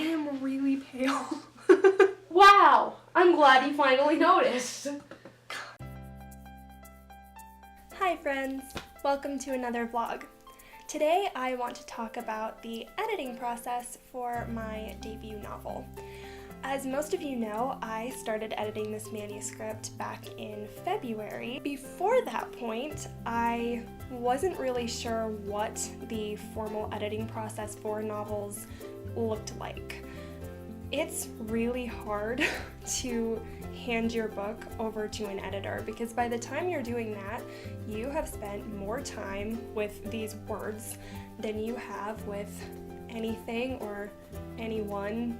am really pale. Wow, I'm glad you finally noticed. Hi friends, welcome to another vlog. Today I want to talk about the editing process for my debut novel. As most of you know, I started editing this manuscript back in February. Before that point, I wasn't really sure what the formal editing process for novels looked like. It's really hard to hand your book over to an editor because by the time you're doing that, you have spent more time with these words than you have with anything or anyone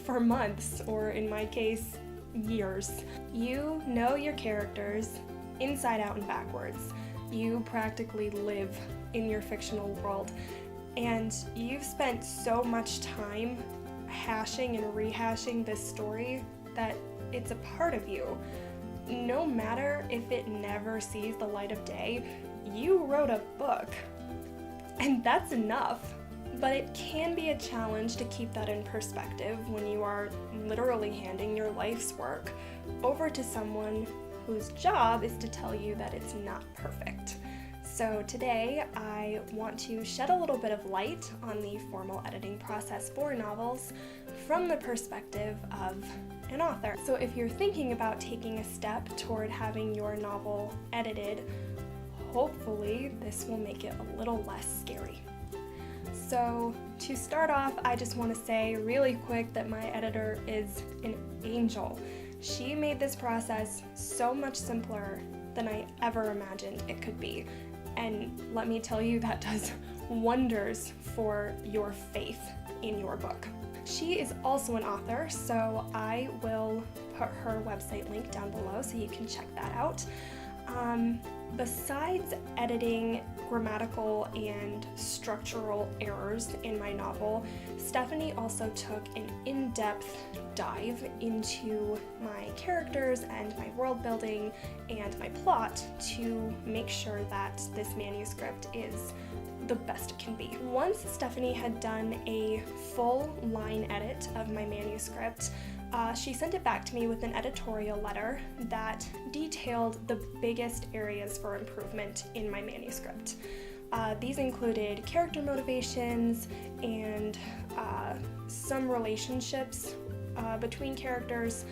for months, or in my case, years. You know your characters inside out and backwards. You practically live in your fictional world, and you've spent so much time hashing and rehashing this story that it's a part of you. No matter if it never sees the light of day, you wrote a book, and that's enough. But it can be a challenge to keep that in perspective when you are literally handing your life's work over to someone whose job is to tell you that it's not perfect. So today I want to shed a little bit of light on the formal editing process for novels from the perspective of an author. So if you're thinking about taking a step toward having your novel edited, hopefully this will make it a little less scary. So to start off, I just want to say really quick that my editor is an angel. She made this process so much simpler than I ever imagined it could be. And let me tell you, that does wonders for your faith in your book. She is also an author, so I will put her website link down below so you can check that out. Besides editing grammatical and structural errors in my novel, Stephanie also took an in-depth dive into my characters and my world building and my plot to make sure that this manuscript is the best it can be. Once Stephanie had done a full line edit of my manuscript, she sent it back to me with an editorial letter that detailed the biggest areas for improvement in my manuscript. These included character motivations and some relationships between characters.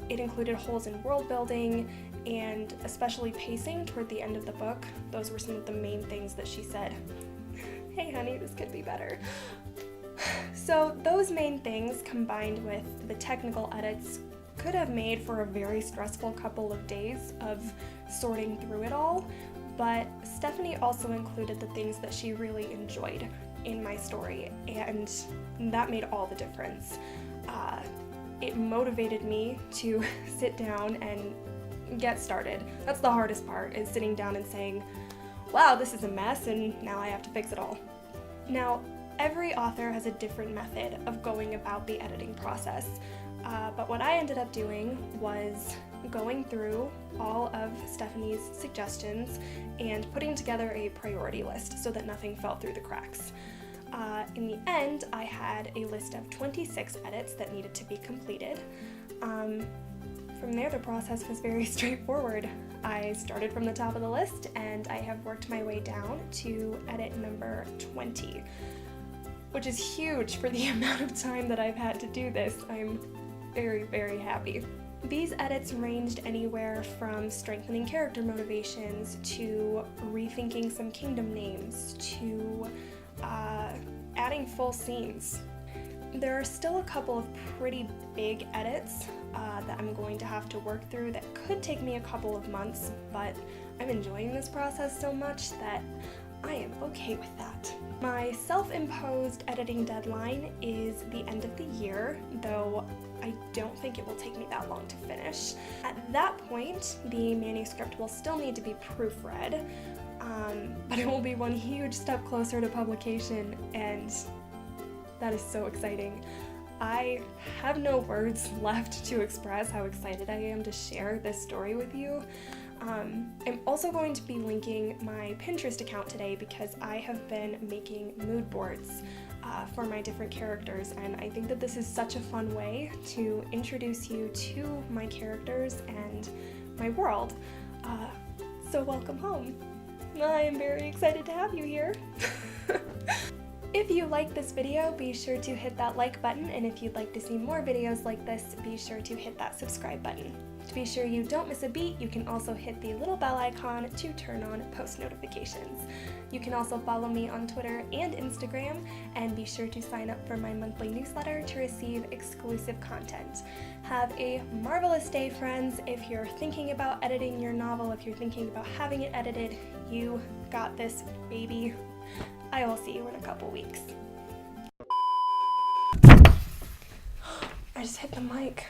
It included holes in world building and especially pacing toward the end of the book. Those were some of the main things that she said, "Hey honey, this could be better." So those main things combined with the technical edits could have made for a very stressful couple of days of sorting through it all, but Stephanie also included the things that she really enjoyed in my story, and that made all the difference. It motivated me to sit down and get started. That's the hardest part, is sitting down and saying, wow, this is a mess and now I have to fix it all. Now, every author has a different method of going about the editing process, but what I ended up doing was going through all of Stephanie's suggestions and putting together a priority list so that nothing fell through the cracks. In the end, I had a list of 26 edits that needed to be completed. From there, the process was very straightforward. I started from the top of the list and I have worked my way down to edit number 20. Which is huge for the amount of time that I've had to do this. I'm very, very happy. These edits ranged anywhere from strengthening character motivations to rethinking some kingdom names to adding full scenes. There are still a couple of pretty big edits that I'm going to have to work through that could take me a couple of months, but I'm enjoying this process so much that I am okay with that. My self-imposed editing deadline is the end of the year, though I don't think it will take me that long to finish. At that point, the manuscript will still need to be proofread, but it will be one huge step closer to publication, and that is so exciting. I have no words left to express how excited I am to share this story with you. I'm also going to be linking my Pinterest account today because I have been making mood boards for my different characters, and I think that this is such a fun way to introduce you to my characters and my world. So welcome home. I am very excited to have you here. If you like this video, be sure to hit that like button, and if you'd like to see more videos like this, be sure to hit that subscribe button. To be sure you don't miss a beat, you can also hit the little bell icon to turn on post notifications. You can also follow me on Twitter and Instagram, and be sure to sign up for my monthly newsletter to receive exclusive content. Have a marvelous day, friends. If you're thinking about editing your novel, if you're thinking about having it edited, you got this, baby. I will see you in a couple weeks. I just hit the mic.